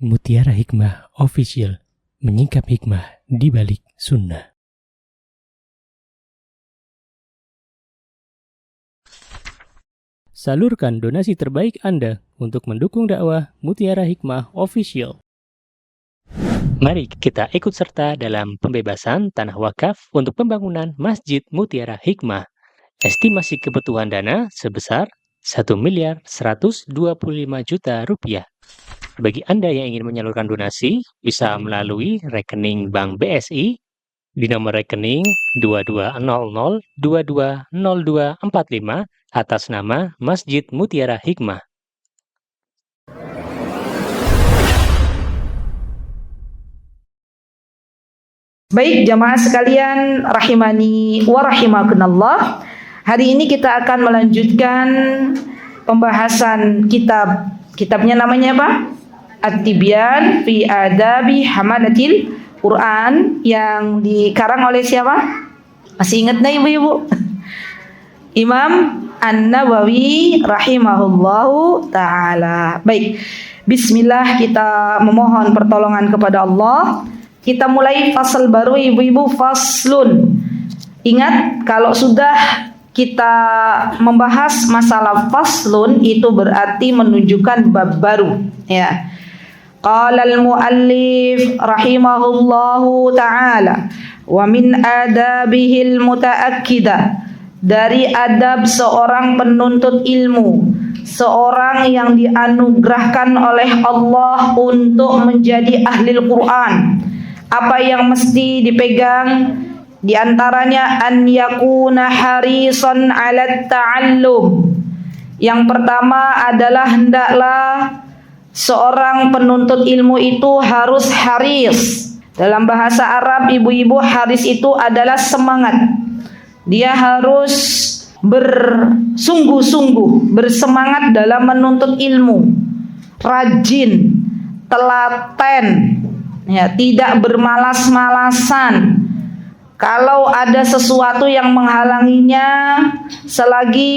Mutiara Hikmah Official, menyingkap hikmah di balik sunnah. Salurkan donasi terbaik Anda untuk mendukung dakwah Mutiara Hikmah Official. Mari kita ikut serta dalam pembebasan tanah wakaf untuk pembangunan Masjid Mutiara Hikmah. Estimasi kebutuhan dana sebesar Rp1.125.000.000. Bagi Anda yang ingin menyalurkan donasi, bisa melalui rekening Bank BSI di nomor rekening 2200220245 atas nama Masjid Mutiara Hikmah. Baik jamaah sekalian rahimani wa rahimakumullah. Hari ini kita akan melanjutkan pembahasan kitabnya namanya apa? At-Tibyan fi Adabi Hamalatil Quran yang dikarang oleh siapa? Masih ingat enggak ibu-ibu? Imam An-Nawawi rahimahullahu taala. Baik. Bismillah, kita memohon pertolongan kepada Allah. Kita mulai fasal baru ibu-ibu, faslun. Ingat, kalau sudah kita membahas masalah faslun itu berarti menunjukkan bab baru, ya. Qala al-muallif rahimahullahu ta'ala wa min adabihil mutaakkidah, dari adab seorang penuntut ilmu, seorang yang dianugerahkan oleh Allah untuk menjadi ahli Al-Quran, apa yang mesti dipegang? Di antaranya an yakuna harisan 'ala ta'allum. Yang pertama adalah hendaklah seorang penuntut ilmu itu harus haris. Dalam bahasa Arab ibu-ibu, haris itu adalah semangat. Dia harus bersungguh-sungguh, bersemangat dalam menuntut ilmu, rajin, telaten, ya, tidak bermalas-malasan. Kalau ada sesuatu yang menghalanginya, selagi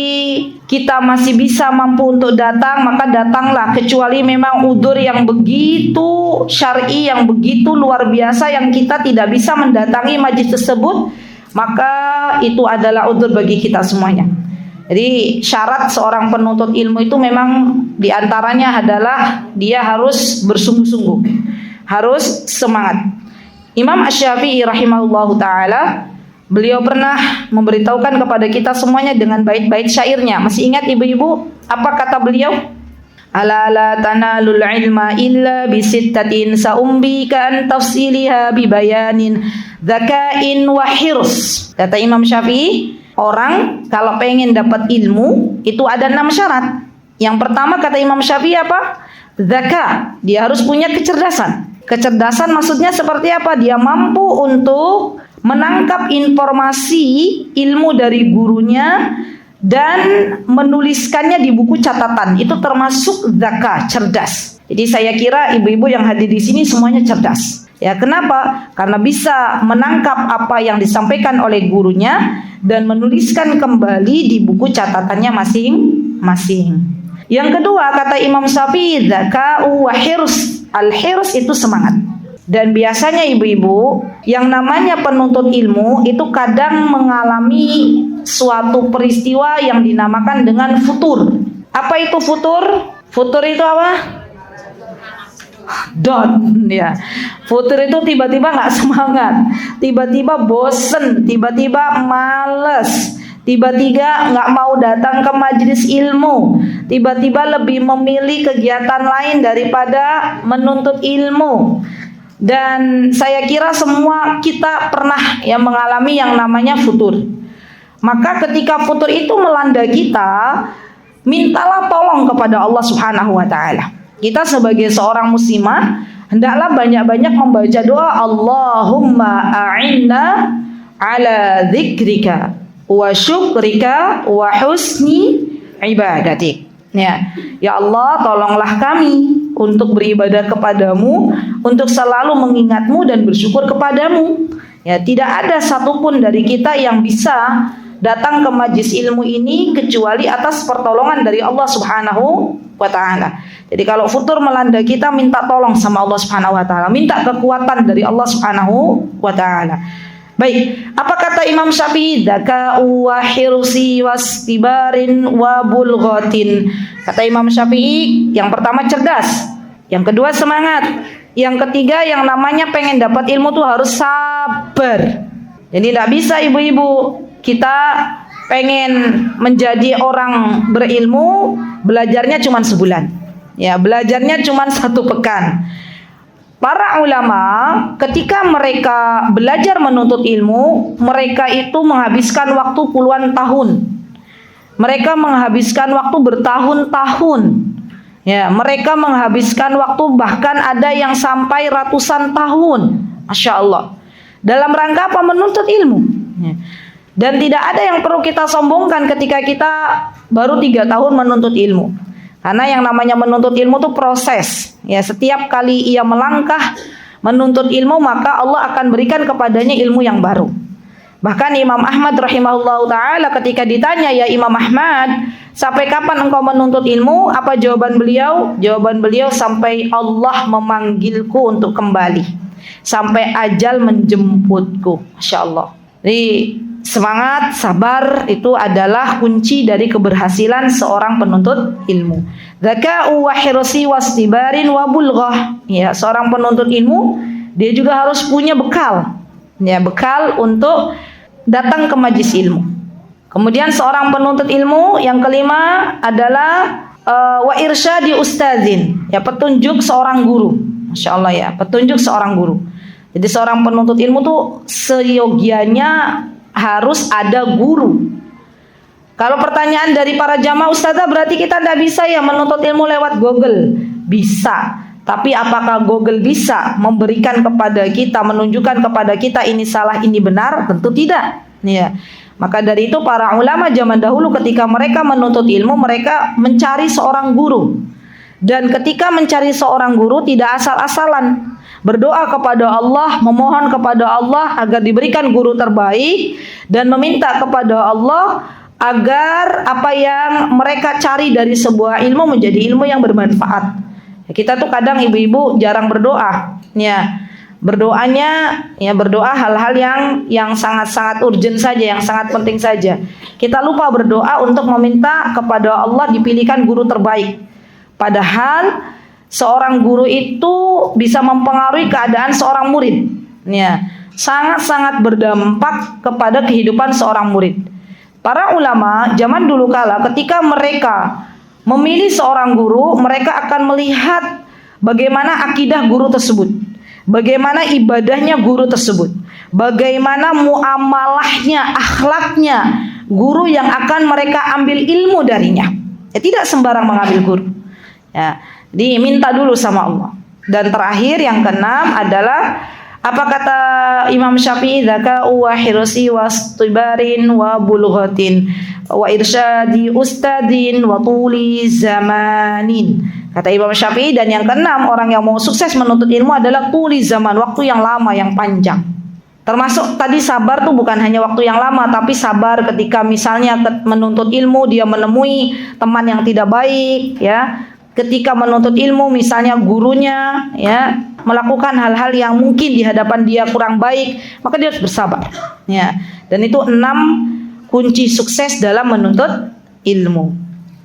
kita masih bisa mampu untuk datang, maka datanglah, kecuali memang udzur yang begitu syar'i, yang begitu luar biasa, yang kita tidak bisa mendatangi majlis tersebut, maka itu adalah udzur bagi kita semuanya. Jadi syarat seorang penuntut ilmu itu memang diantaranya adalah dia harus bersungguh-sungguh, harus semangat. Imam Asy-Syafi'i rahimahullahu ta'ala, beliau pernah memberitahukan kepada kita semuanya dengan bait-bait syairnya. Masih ingat ibu-ibu apa kata beliau? Ala la tanalul ilma illa bisittatin sa'umbika an tafsiliha bibayanin dzakain wa hirs. Kata Imam Syafi'i, orang kalau pengen dapat ilmu itu ada 6 syarat. Yang pertama kata Imam Syafi'i apa? Zaka, dia harus punya kecerdasan. Kecerdasan maksudnya seperti apa? Dia mampu untuk menangkap informasi ilmu dari gurunya dan menuliskannya di buku catatan. Itu termasuk zaka, cerdas. Jadi saya kira ibu-ibu yang hadir di sini semuanya cerdas. Ya, kenapa? Karena bisa menangkap apa yang disampaikan oleh gurunya dan menuliskan kembali di buku catatannya masing-masing. Yang kedua kata Imam Syafi'i, zaka'u wa hirs. Al-hirs itu semangat. Dan biasanya ibu-ibu, yang namanya penuntut ilmu itu kadang mengalami suatu peristiwa yang dinamakan dengan futur. Apa itu futur? Futur itu apa? Ya. Futur itu tiba-tiba nggak semangat, tiba-tiba bosen, tiba-tiba males, tiba-tiba nggak mau datang ke majelis ilmu, tiba-tiba lebih memilih kegiatan lain daripada menuntut ilmu. Dan saya kira semua kita pernah yang mengalami yang namanya futur. Maka ketika futur itu melanda kita, mintalah tolong kepada Allah Subhanahu wa taala. Kita sebagai seorang muslimah hendaklah banyak-banyak membaca doa, Allahumma a'inna ala dzikrika wa syukrika wa husni ibadatik. Ya Allah, tolonglah kami untuk beribadah kepadamu, untuk selalu mengingatmu dan bersyukur kepadamu. Ya, tidak ada satupun dari kita yang bisa datang ke majlis ilmu ini kecuali atas pertolongan dari Allah Subhanahu wa taala. Jadi kalau futur melanda kita, minta tolong sama Allah Subhanahu wa taala, minta kekuatan dari Allah Subhanahu wa taala. Baik, apa kata Imam Syafi'i? Dzaka'u wa hirsi wastibarin wa bulghatin. Kata Imam Syafi'i, yang pertama cerdas, yang kedua semangat, yang ketiga yang namanya pengen dapat ilmu tuh harus sabar. Jadi tidak bisa ibu-ibu kita pengen menjadi orang berilmu, belajarnya cuma sebulan. Ya, belajarnya cuma 1 pekan. Para ulama ketika mereka belajar menuntut ilmu, mereka itu menghabiskan waktu puluhan tahun. Mereka menghabiskan waktu bertahun-tahun. Ya, mereka menghabiskan waktu bahkan ada yang sampai ratusan tahun. Masya Allah. Dalam rangka apa? Menuntut ilmu. Ya. Dan tidak ada yang perlu kita sombongkan ketika kita baru 3 tahun menuntut ilmu. Karena yang namanya menuntut ilmu itu proses. Ya, setiap kali ia melangkah menuntut ilmu, maka Allah akan berikan kepadanya ilmu yang baru. Bahkan Imam Ahmad rahimahullah ta'ala ketika ditanya, ya Imam Ahmad, sampai kapan engkau menuntut ilmu? Apa jawaban beliau? Jawaban beliau, sampai Allah memanggilku untuk kembali, sampai ajal menjemputku. Masya Allah. Jadi semangat, sabar itu adalah kunci dari keberhasilan seorang penuntut ilmu. Dzaka'u wa hirsi wastibarin wa bulghah. Ya, seorang penuntut ilmu dia juga harus punya bekal. Ya, bekal untuk datang ke majlis ilmu. Kemudian seorang penuntut ilmu yang kelima adalah wa irsyadi ustadzin. Ya, petunjuk seorang guru. Masya Allah ya, petunjuk seorang guru. Jadi seorang penuntut ilmu tuh seyogianya harus ada guru. Kalau pertanyaan dari para jamaah, ustazah berarti kita tidak bisa ya menuntut ilmu lewat Google? Bisa. Tapi apakah Google bisa memberikan kepada kita, menunjukkan kepada kita ini salah, ini benar? Tentu tidak. Ya. Maka dari itu para ulama zaman dahulu ketika mereka menuntut ilmu, mereka mencari seorang guru. Dan ketika mencari seorang guru tidak asal-asalan. Berdoa kepada Allah, memohon kepada Allah agar diberikan guru terbaik, dan meminta kepada Allah agar apa yang mereka cari dari sebuah ilmu menjadi ilmu yang bermanfaat. Kita tuh kadang ibu-ibu jarang berdoa. Ya, berdoanya ya berdoa hal-hal yang sangat-sangat urgent saja, yang sangat penting saja. Kita lupa berdoa untuk meminta kepada Allah dipilihkan guru terbaik. Padahal seorang guru itu bisa mempengaruhi keadaan seorang murid. Ya, sangat-sangat berdampak kepada kehidupan seorang murid. Para ulama zaman dulu kala ketika mereka memilih seorang guru, mereka akan melihat bagaimana akidah guru tersebut, bagaimana ibadahnya guru tersebut, bagaimana muamalahnya, akhlaknya guru yang akan mereka ambil ilmu darinya. Ya, tidak sembarang mengambil guru. Ya, diminta dulu sama Allah. Dan terakhir yang keenam adalah apa kata Imam Syafi'i? Dzaka'u wa hirsi wastibarin wa bulghatin wa irsyadi ustadin wa tuli zamanin. Kata Imam Syafi'i, dan yang keenam orang yang mau sukses menuntut ilmu adalah tuli zaman, waktu yang lama, yang panjang. Termasuk tadi sabar tuh bukan hanya waktu yang lama, tapi sabar ketika misalnya menuntut ilmu dia menemui teman yang tidak baik, ya. Ketika menuntut ilmu misalnya gurunya ya melakukan hal-hal yang mungkin di hadapan dia kurang baik, maka dia harus bersabar. Ya. Dan itu 6 kunci sukses dalam menuntut ilmu.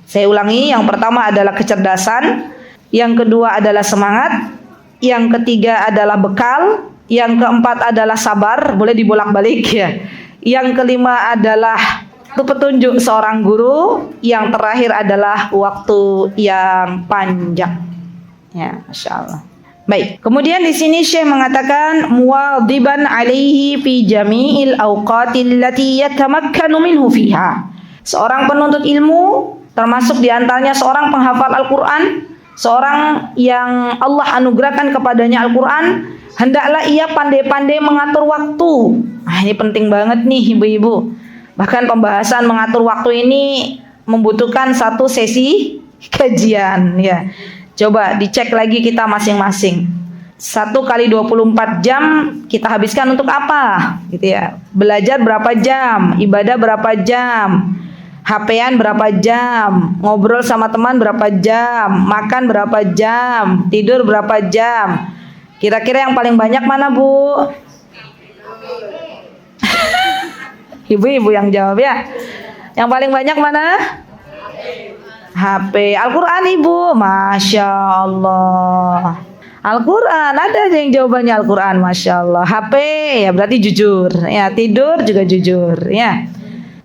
Saya ulangi, yang pertama adalah kecerdasan, yang kedua adalah semangat, yang ketiga adalah bekal, yang keempat adalah sabar, boleh dibolak-balik ya. Yang kelima adalah itu petunjuk seorang guru, yang terakhir adalah waktu yang panjang. Ya, Masya Allah. Baik, kemudian di sini Syekh mengatakan muwadhiban alaihi fi jami'il awqatil lati yatamakkanu minhu fiha. Seorang penuntut ilmu termasuk di antaranya seorang penghafal Al-Qur'an, seorang yang Allah anugerahkan kepadanya Al-Qur'an, hendaklah ia pandai-pandai mengatur waktu. Nah, ini penting banget nih ibu-ibu. Bahkan pembahasan mengatur waktu ini membutuhkan satu sesi kajian ya. Coba dicek lagi kita masing-masing. 1 kali 24 jam kita habiskan untuk apa? Gitu ya. Belajar berapa jam? Ibadah berapa jam? HP-an berapa jam? Ngobrol sama teman berapa jam? Makan berapa jam? Tidur berapa jam? Kira-kira yang paling banyak mana, Bu? Ibu-ibu yang jawab ya. Yang paling banyak mana? HP. Al-Quran, Ibu. Masya Allah. Al-Quran, ada aja yang jawabannya Al-Quran, Masya Allah. HP, ya berarti jujur. Ya, tidur juga jujur. Ya.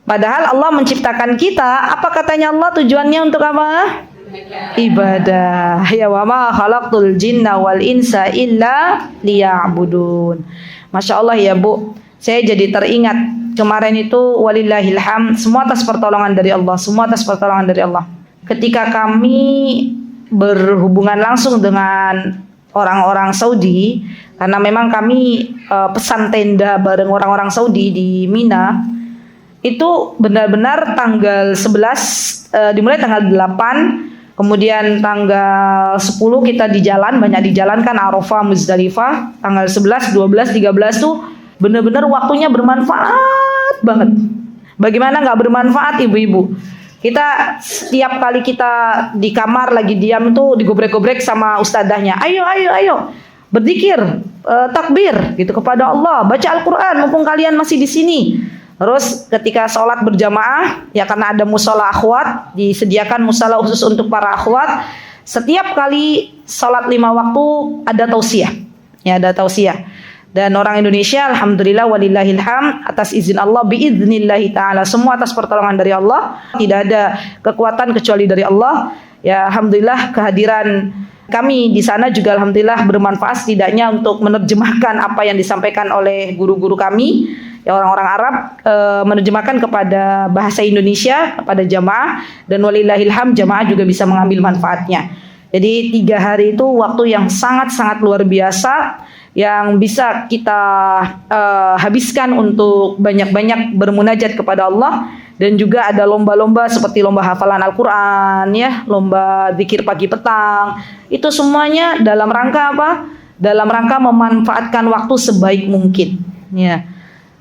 Padahal Allah menciptakan kita, apa katanya Allah tujuannya untuk apa? Ibadah. Ya, wa ma khalaqtul jinna wal insa illa liya'budun. Masya Allah ya, Bu. Saya jadi teringat kemarin itu walillahil hamd, semua atas pertolongan dari Allah, semua atas pertolongan dari Allah. Ketika kami berhubungan langsung dengan orang-orang Saudi, karena memang kami pesan tenda bareng orang-orang Saudi di Mina, itu benar-benar tanggal 11, dimulai tanggal 8, kemudian tanggal 10 kita di jalan, banyak di jalan kan, Arafah, Muzdalifah, tanggal 11, 12, 13 tuh benar-benar waktunya bermanfaat banget. Bagaimana nggak bermanfaat, ibu-ibu? Kita setiap kali kita di kamar lagi diam tuh digobrek-gobrek sama ustadzahnya. Ayo, berzikir, takbir gitu kepada Allah, baca Al-Quran mumpung kalian masih di sini. Terus ketika sholat berjamaah, ya karena ada musola akhwat, disediakan musola khusus untuk para akhwat. Setiap kali sholat 5 waktu ada tausiah, ya ada tausiah. Dan orang Indonesia, alhamdulillah walillahil hamd, atas izin Allah, biiznillahi ta'ala, semua atas pertolongan dari Allah. Tidak ada kekuatan kecuali dari Allah. Ya alhamdulillah kehadiran kami di sana juga alhamdulillah bermanfaat, setidaknya untuk menerjemahkan apa yang disampaikan oleh guru-guru kami, ya orang-orang Arab, menerjemahkan kepada bahasa Indonesia kepada jamaah, dan walillahil hamd jamaah juga bisa mengambil manfaatnya. Jadi 3 hari itu waktu yang sangat-sangat luar biasa, yang bisa kita habiskan untuk banyak-banyak bermunajat kepada Allah. Dan juga ada lomba-lomba seperti lomba hafalan Al-Quran, ya, lomba zikir pagi petang. Itu semuanya dalam rangka apa? Dalam rangka memanfaatkan waktu sebaik mungkin, ya.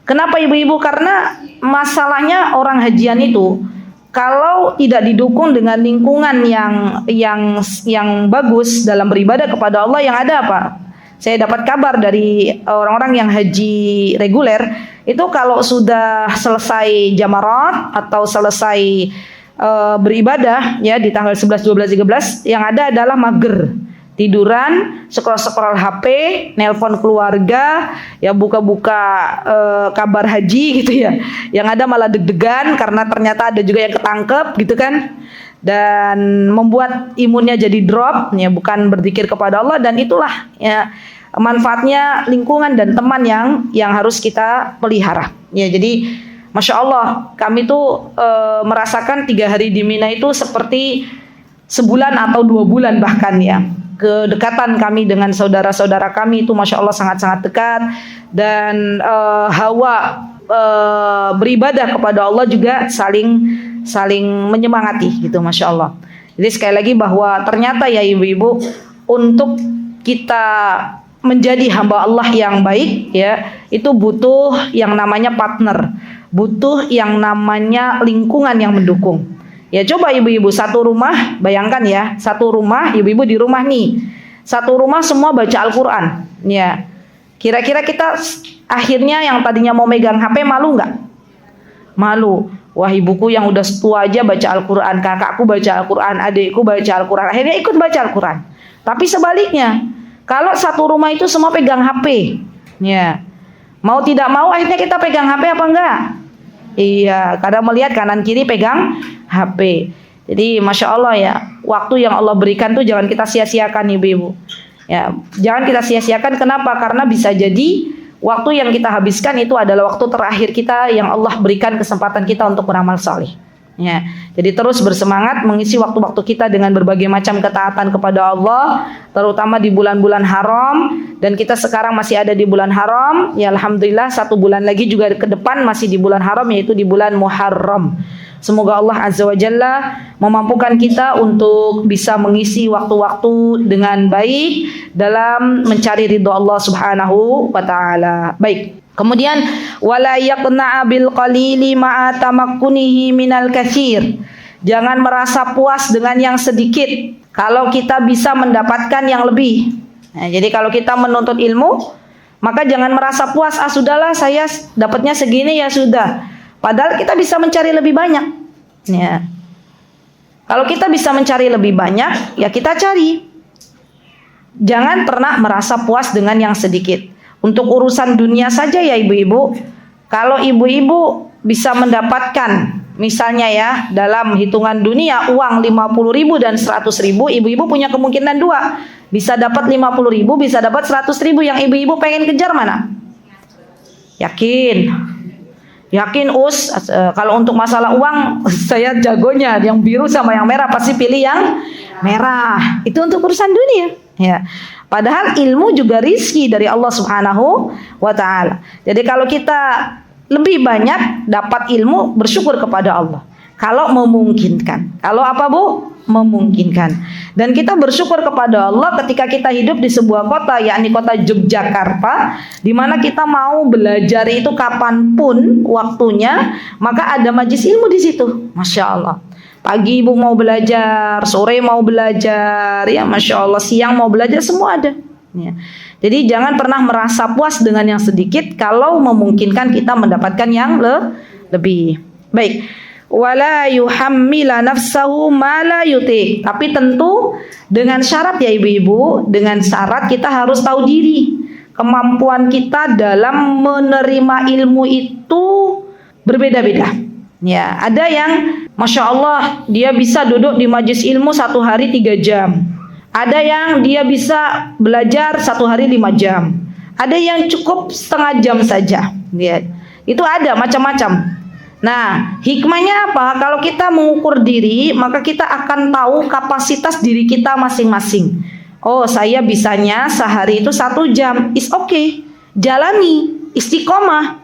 Kenapa ibu-ibu? Karena masalahnya orang hajian itu kalau tidak didukung dengan lingkungan yang bagus dalam beribadah kepada Allah, yang ada apa? Saya dapat kabar dari orang-orang yang haji reguler, itu kalau sudah selesai jamarat atau selesai beribadah, ya di tanggal 11, 12, 13, yang ada adalah mager, tiduran, scroll-scroll HP, nelpon keluarga, ya buka-buka kabar haji gitu ya. Yang ada malah deg-degan karena ternyata ada juga yang ketangkep gitu kan. Dan membuat imunnya jadi drop, ya bukan berzikir kepada Allah. Dan itulah ya manfaatnya lingkungan dan teman yang harus kita pelihara. Ya jadi Masya Allah kami tuh merasakan 3 hari di Mina itu seperti sebulan atau 2 bulan bahkan ya. Kedekatan kami dengan saudara-saudara kami itu Masya Allah sangat-sangat dekat. Dan hawa beribadah kepada Allah juga saling menyemangati gitu, Masya Allah. Jadi sekali lagi bahwa ternyata ya ibu-ibu, untuk kita menjadi hamba Allah yang baik, ya itu butuh yang namanya partner, butuh yang namanya lingkungan yang mendukung. Ya coba ibu-ibu, satu rumah, bayangkan ya, satu rumah, ibu-ibu di rumah nih, satu rumah semua baca Al-Quran, ya kira-kira kita akhirnya yang tadinya mau megang HP malu nggak? Malu. Wah, ibuku yang udah tua aja baca Al-Quran, kakakku baca Al-Quran, adikku baca Al-Quran, akhirnya ikut baca Al-Quran. Tapi sebaliknya, kalau satu rumah itu semua pegang HP, ya mau tidak mau akhirnya kita pegang HP apa enggak? Iya, kadang melihat kanan kiri pegang HP. Jadi Masya Allah ya, waktu yang Allah berikan tuh jangan kita sia-siakan ibu-ibu. Ya, jangan kita sia-siakan. Kenapa? Karena bisa jadi waktu yang kita habiskan itu adalah waktu terakhir kita yang Allah berikan kesempatan kita untuk beramal saleh. Ya, jadi terus bersemangat mengisi waktu-waktu kita dengan berbagai macam ketaatan kepada Allah, terutama di bulan-bulan haram. Dan kita sekarang masih ada di bulan haram. Ya alhamdulillah 1 bulan lagi juga ke depan masih di bulan haram, yaitu di bulan Muharram. Semoga Allah Azza wa Jalla memampukan kita untuk bisa mengisi waktu-waktu dengan baik dalam mencari ridho Allah Subhanahu wa taala. Baik. Kemudian wala yaqna'a bil qalili ma'a tamakkunihi minal katsir. Jangan merasa puas dengan yang sedikit kalau kita bisa mendapatkan yang lebih. Nah, jadi kalau kita menuntut ilmu, maka jangan merasa puas, sudahlah saya dapatnya segini ya sudah. Padahal kita bisa mencari lebih banyak. Ya. Kalau kita bisa mencari lebih banyak, ya kita cari. Jangan pernah merasa puas dengan yang sedikit. Untuk urusan dunia saja ya ibu-ibu, kalau ibu-ibu bisa mendapatkan, misalnya ya, dalam hitungan dunia uang 50.000 dan 100.000, ibu-ibu punya kemungkinan dua. Bisa dapat 50.000, bisa dapat 100.000. Yang ibu-ibu pengen kejar mana? Yakin? Yakin kalau untuk masalah uang saya jagonya yang biru sama yang merah, pasti pilih yang merah. Itu untuk urusan dunia ya. Padahal ilmu juga rizki dari Allah Subhanahu wa taala. Jadi kalau kita lebih banyak dapat ilmu, bersyukur kepada Allah. Kalau memungkinkan. Kalau apa Bu? Memungkinkan. Dan kita bersyukur kepada Allah ketika kita hidup di sebuah kota, yakni kota Yogyakarta, di mana kita mau belajar itu kapanpun waktunya, maka ada majelis ilmu di situ. Masya Allah. Pagi ibu mau belajar, sore mau belajar, ya Masya Allah, siang mau belajar, semua ada. Ya. Jadi jangan pernah merasa puas dengan yang sedikit kalau memungkinkan kita mendapatkan yang lebih. Baik. Wala yuhammila nafsahu ma la yutik. Tapi tentu dengan syarat ya ibu-ibu, dengan syarat kita harus tahu diri. Kemampuan kita dalam menerima ilmu itu berbeda-beda. Ya, ada yang Masya Allah dia bisa duduk di majelis ilmu 1 hari 3 jam. Ada yang dia bisa belajar 1 hari 5 jam. Ada yang cukup setengah jam saja. Ya, itu ada macam-macam. Nah, hikmahnya apa? Kalau kita mengukur diri, maka kita akan tahu kapasitas diri kita masing-masing. Oh, saya bisanya sehari itu 1 jam. Is okay. Jalani, istiqomah.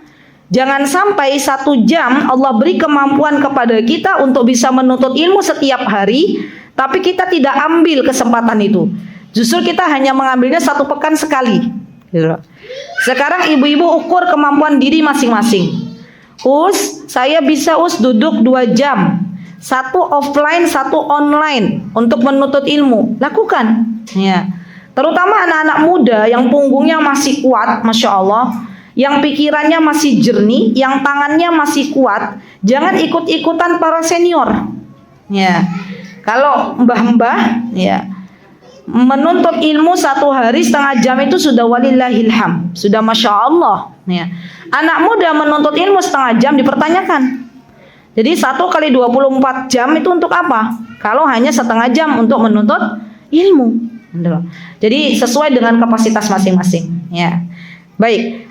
Jangan sampai 1 jam Allah beri kemampuan kepada kita untuk bisa menuntut ilmu setiap hari, tapi kita tidak ambil kesempatan itu. Justru kita hanya mengambilnya 1 pekan sekali. Sekarang ibu-ibu ukur kemampuan diri masing-masing. Saya bisa duduk 2 jam, 1 offline, 1 online untuk menuntut ilmu. Lakukan ya. Terutama anak-anak muda yang punggungnya masih kuat, Masya Allah, yang pikirannya masih jernih, yang tangannya masih kuat. Jangan ikut-ikutan para senior ya. Kalau mbah-mbah ya, menuntut ilmu 1 hari setengah jam itu sudah walillahilham, sudah Masya Allah ya. Anak muda menuntut ilmu setengah jam dipertanyakan. Jadi 1 kali 24 jam itu untuk apa? Kalau hanya setengah jam untuk menuntut ilmu. Jadi sesuai dengan kapasitas masing-masing ya. Baik.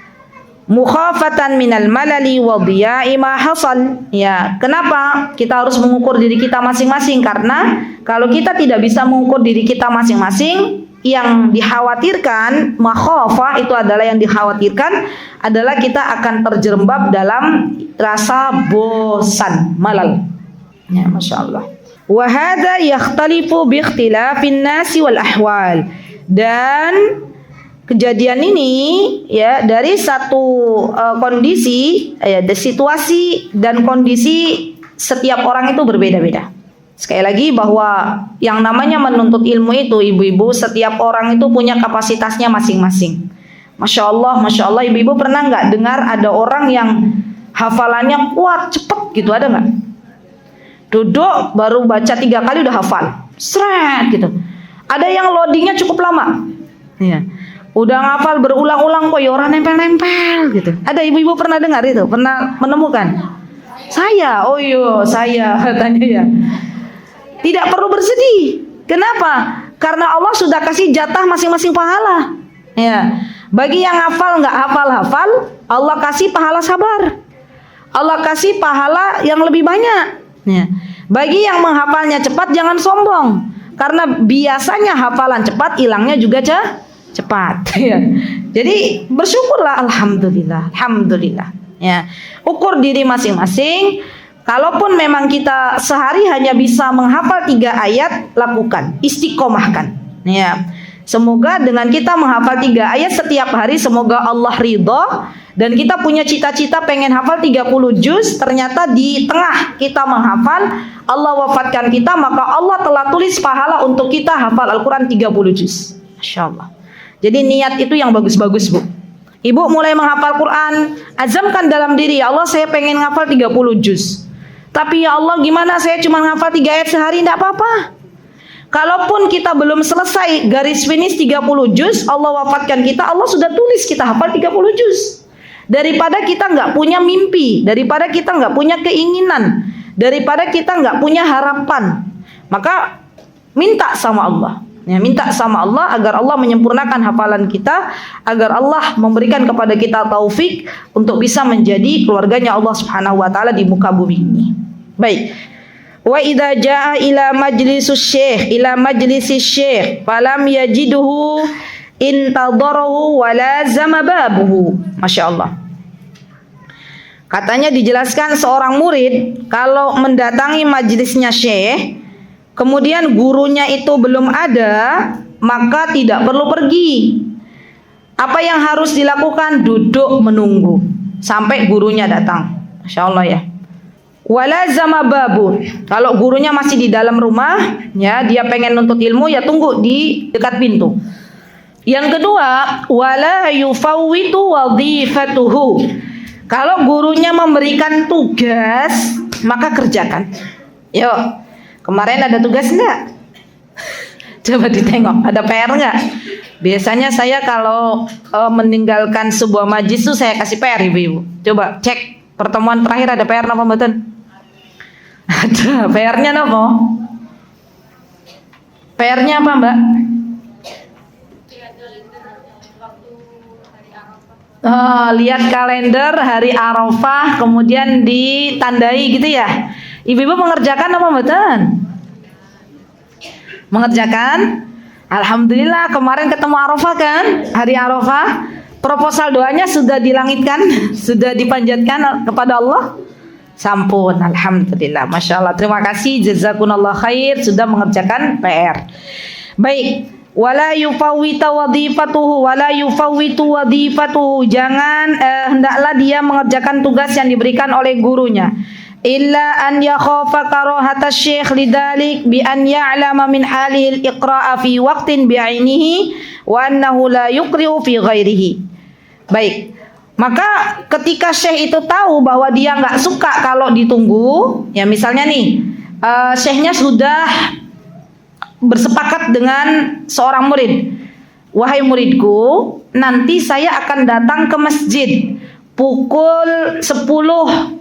Mukhafatan minal malali wa dhiya'i ma hasal. Ya, kenapa kita harus mengukur diri kita masing-masing? Karena kalau kita tidak bisa mengukur diri kita masing-masing, yang dikhawatirkan, makhafah itu adalah yang dikhawatirkan adalah kita akan terjerembab dalam rasa bosan, malal. Ya, Masya Allah. Wa hadza yakhtalifu bi ikhtilafin nasi wal ahwal. Dan kejadian ini ya dari satu kondisi ya, situasi dan kondisi setiap orang itu berbeda-beda. Sekali lagi bahwa yang namanya menuntut ilmu itu ibu-ibu, setiap orang itu punya kapasitasnya masing-masing. Masya Allah ibu-ibu pernah nggak dengar ada orang yang hafalannya kuat, cepet gitu, ada nggak? Duduk baru baca 3 kali udah hafal, seret gitu. Ada yang loadingnya cukup lama ya. Udah ngafal berulang-ulang kok ya orang nempel-nempel gitu. Ada ibu-ibu pernah dengar itu? Pernah menemukan? Saya, saya katanya ya. Tidak perlu bersedih. Kenapa? Karena Allah sudah kasih jatah masing-masing pahala. Ya. Bagi yang hafal nggak hafal, Allah kasih pahala sabar. Allah kasih pahala yang lebih banyak. Ya. Bagi yang menghafalnya cepat jangan sombong. Karena biasanya hafalan cepat hilangnya juga cepat. Ya. Jadi bersyukurlah, alhamdulillah. Ya. Ukur diri masing-masing. Kalaupun memang kita sehari hanya bisa menghafal 3 ayat, lakukan, istiqomahkan. Ya. Semoga dengan kita menghafal 3 ayat setiap hari, semoga Allah ridho. Dan kita punya cita-cita pengen hafal 30 juz, ternyata di tengah kita menghafal, Allah wafatkan kita, maka Allah telah tulis pahala untuk kita hafal Al-Quran 30 juz. Masya Allah. Jadi niat itu yang bagus-bagus, Bu. Ibu mulai menghafal Quran, azamkan dalam diri, ya Allah saya pengen hafal 30 juz. Tapi ya Allah gimana saya cuma hafal 3 ayat sehari, tidak apa-apa. Kalaupun kita belum selesai garis finish 30 juz, Allah wafatkan kita, Allah sudah tulis kita hafal 30 juz. Daripada kita nggak punya mimpi, daripada kita nggak punya keinginan, daripada kita nggak punya harapan, maka minta sama Allah. Ya, minta sama Allah agar Allah menyempurnakan hafalan kita, agar Allah memberikan kepada kita taufik untuk bisa menjadi keluarganya Allah Subhanahu wa taala di muka bumi ini. Baik. Wa idza jaa ila majlisis syekh falam yajidhu intadarahu wa lazama babuhu. Masya Allah. Katanya dijelaskan seorang murid kalau mendatangi majelisnya syekh, kemudian gurunya itu belum ada, maka tidak perlu pergi. Apa yang harus dilakukan? Duduk menunggu sampai gurunya datang. Masya Allah ya. Wala zama babu. Kalau gurunya masih di dalam rumah, ya dia pengen nuntut ilmu, ya tunggu di dekat pintu. Yang kedua, wala yufawwitu wadhifatuhu. Kalau gurunya memberikan tugas, maka kerjakan. Yuk. Kemarin ada tugas enggak? Coba ditengok, ada PR enggak? Biasanya saya kalau meninggalkan sebuah majlis itu saya kasih PR ibu-ibu. Coba cek pertemuan terakhir ada PR apa mboten? Ada. PR-nya apa? PR-nya apa, Mbak? Lihat kalender hari Arafah, kemudian ditandai gitu ya. Ibu-ibu mengerjakan apa mboten? Mengerjakan? Alhamdulillah kemarin ketemu Arafah kan? Hari Arafah. Proposal doanya sudah dilangitkan, sudah dipanjatkan kepada Allah. Sampun, alhamdulillah. Masya Allah. Terima kasih, jazakumullah khair sudah mengerjakan PR. Baik. Wala yufawwitu wadhifatuhu. Jangan hendaklah dia mengerjakan tugas yang diberikan oleh gurunya. Illa an yakhafa karahata syekh lidzalik bi an ya'lama min halihi al-iqra'a fi waqtin bi'ainihi wa annahu la yuqri'u fi ghairihi. Baik. Maka ketika syekh itu tahu bahwa dia nggak suka kalau ditunggu, ya misalnya nih, syekhnya sudah bersepakat dengan seorang murid. Wahai muridku, nanti saya akan datang ke masjid pukul 10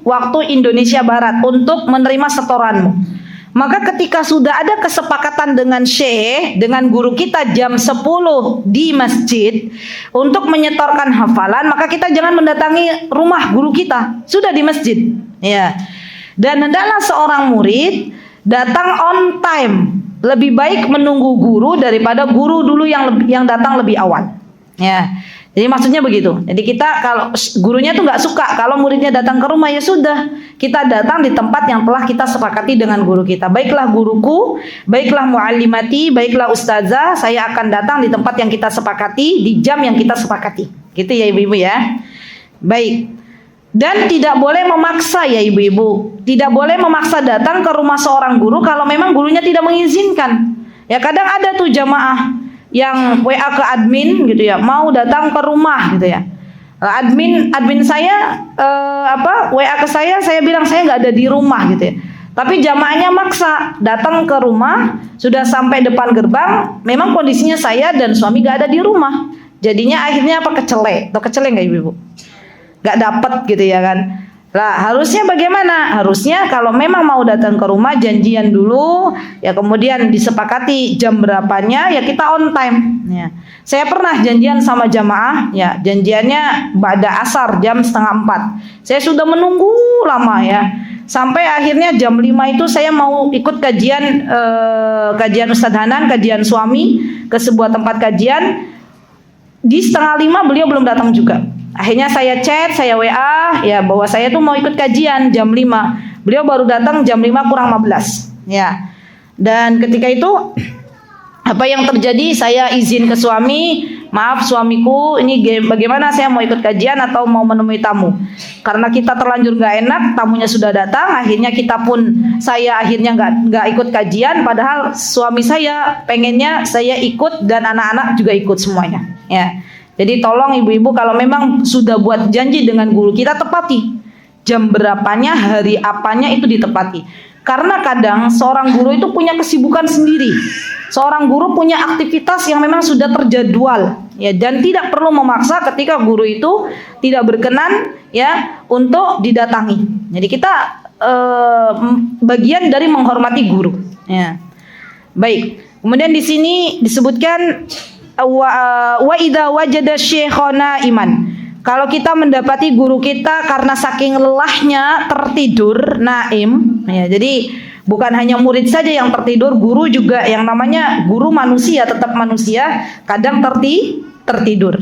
waktu Indonesia Barat untuk menerima setoranmu. Maka ketika sudah ada kesepakatan dengan syekh, dengan guru kita jam 10 di masjid untuk menyetorkan hafalan, maka kita jangan mendatangi rumah guru kita, sudah di masjid. Ya. Dan hendaklah seorang murid datang on time. Lebih baik menunggu guru daripada guru dulu yang datang lebih awal. Ya. Jadi maksudnya begitu. Jadi kita kalau gurunya tuh nggak suka kalau muridnya datang ke rumah, ya sudah kita datang di tempat yang telah kita sepakati dengan guru kita. Baiklah guruku, baiklah muallimati, baiklah ustazah, saya akan datang di tempat yang kita sepakati di jam yang kita sepakati. Gitu ya ibu-ibu ya. Baik. Dan tidak boleh memaksa ya ibu-ibu. Tidak boleh memaksa datang ke rumah seorang guru kalau memang gurunya tidak mengizinkan. Ya kadang ada tuh jamaah yang WA ke admin gitu ya, mau datang ke rumah gitu ya. Admin saya WA ke saya bilang saya nggak ada di rumah gitu ya. Tapi jamaahnya maksa datang ke rumah, sudah sampai depan gerbang, memang kondisinya saya dan suami nggak ada di rumah. Jadinya akhirnya kecele nggak ibu-ibu? Gak dapat gitu ya kan. Lah harusnya bagaimana? Harusnya kalau memang mau datang ke rumah janjian dulu, ya kemudian disepakati jam berapanya, ya kita on time ya. Saya pernah janjian sama jamaah, ya janjiannya ba'da asar jam 3:30. Saya sudah menunggu lama ya. Sampai akhirnya jam 5 itu saya mau ikut kajian Ustadz Hanan, kajian suami ke sebuah tempat kajian. Di 4:30 beliau belum datang juga. Akhirnya saya chat, saya WA ya bahwa saya tuh mau ikut kajian jam 5. Beliau baru datang jam 5 kurang 15. Ya. Dan ketika itu apa yang terjadi? Saya izin ke suami, maaf suamiku, ini bagaimana saya mau ikut kajian atau mau menemui tamu? Karena kita terlanjur nggak enak, tamunya sudah datang, akhirnya saya akhirnya nggak ikut kajian, padahal suami saya pengennya saya ikut dan anak-anak juga ikut semuanya. Ya, jadi tolong ibu-ibu kalau memang sudah buat janji dengan guru kita tepati, jam berapanya, hari apanya itu ditepati. Karena kadang seorang guru itu punya kesibukan sendiri. Seorang guru punya aktivitas yang memang sudah terjadwal, ya, dan tidak perlu memaksa ketika guru itu tidak berkenan, ya, untuk didatangi. Jadi kita bagian dari menghormati guru. Ya. Baik. Kemudian di sini disebutkan wa idza wajada syekhana iman. Kalau kita mendapati guru kita karena saking lelahnya tertidur, naim, ya, jadi bukan hanya murid saja yang tertidur, guru juga, yang namanya guru manusia, tetap manusia, kadang tertidur.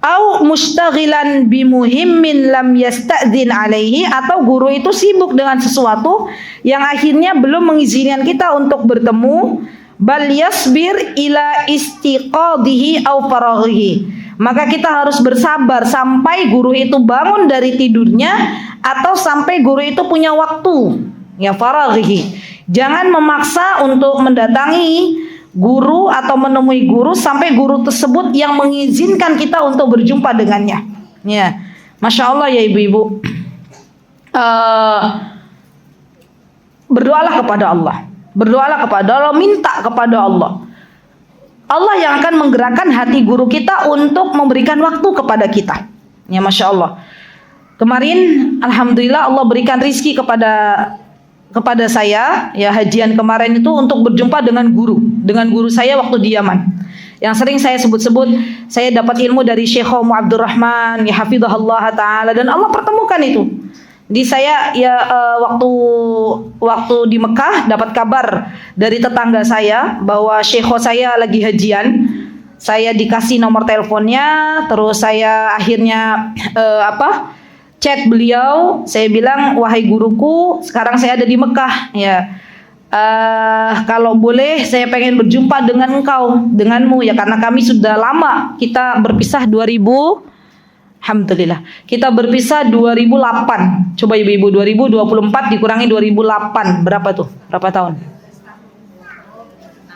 Au mustaghilan bimuhimmin lam yasta'dzin alaihi, atau guru itu sibuk dengan sesuatu yang akhirnya belum mengizinkan kita untuk bertemu, bal yasbir ila istiqadhihi au faraghihi. Maka kita harus bersabar sampai guru itu bangun dari tidurnya atau sampai guru itu punya waktu, ya, faraghihi. Jangan memaksa untuk mendatangi guru atau menemui guru sampai guru tersebut yang mengizinkan kita untuk berjumpa dengannya. Ya, masya Allah ya ibu-ibu. Berdoalah kepada Allah, berdoalah kepada Allah, minta kepada Allah. Allah yang akan menggerakkan hati guru kita untuk memberikan waktu kepada kita. Ya, masya Allah. Kemarin, alhamdulillah Allah berikan rizki kepada saya, ya, hajian kemarin itu untuk berjumpa dengan guru saya waktu di Yaman. Yang sering saya sebut-sebut, saya dapat ilmu dari Syekh Abdurrahman, ya, hafizahullah taala, dan Allah pertemukan itu. Di saya, ya, waktu di Mekah dapat kabar dari tetangga saya bahwa syekh saya lagi hajian. Saya dikasih nomor teleponnya, terus saya akhirnya chat beliau. Saya bilang, wahai guruku, sekarang saya ada di Mekah, ya. Kalau boleh saya pengen berjumpa denganmu, ya, karena kami sudah lama kita berpisah 2000. Alhamdulillah. Kita berpisah 2008. Coba ibu-ibu, 2024 dikurangi 2008. Berapa tuh? Berapa tahun?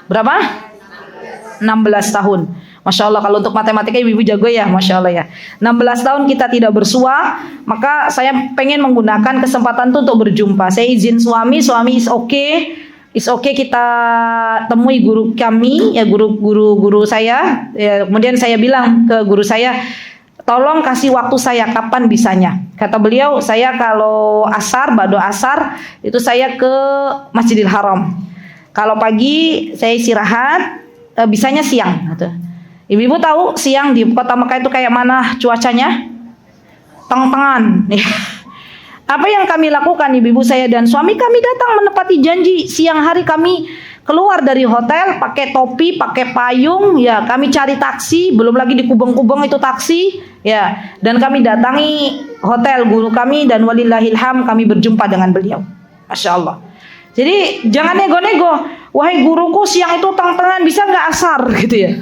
Berapa? 16 tahun. Masya Allah, kalau untuk matematika ibu-ibu jago ya, Masya Allah ya. 16 tahun kita tidak bersua, maka saya pengen menggunakan kesempatan itu untuk berjumpa. Saya izin suami is okay kita temui guru kami, ya, guru saya. Ya, kemudian saya bilang ke guru saya, tolong kasih waktu saya kapan bisanya. Kata beliau, saya kalau ba'da asar itu saya ke Masjidil Haram. Kalau pagi saya istirahat, bisanya siang. Ibu-ibu tahu siang di kota Mekah itu kayak mana cuacanya? Teng-tengan. Apa yang kami lakukan, ibu-ibu saya dan suami, kami datang menepati janji. Siang hari kami keluar dari hotel pakai topi, pakai payung, ya, kami cari taksi, belum lagi di kubeng-kubeng itu taksi, ya, dan kami datangi hotel guru kami dan walillahilham kami berjumpa dengan beliau. Masya Allah. Jadi jangan nego-nego, wahai guruku siang itu teng-tengan, bisa nggak asar gitu ya.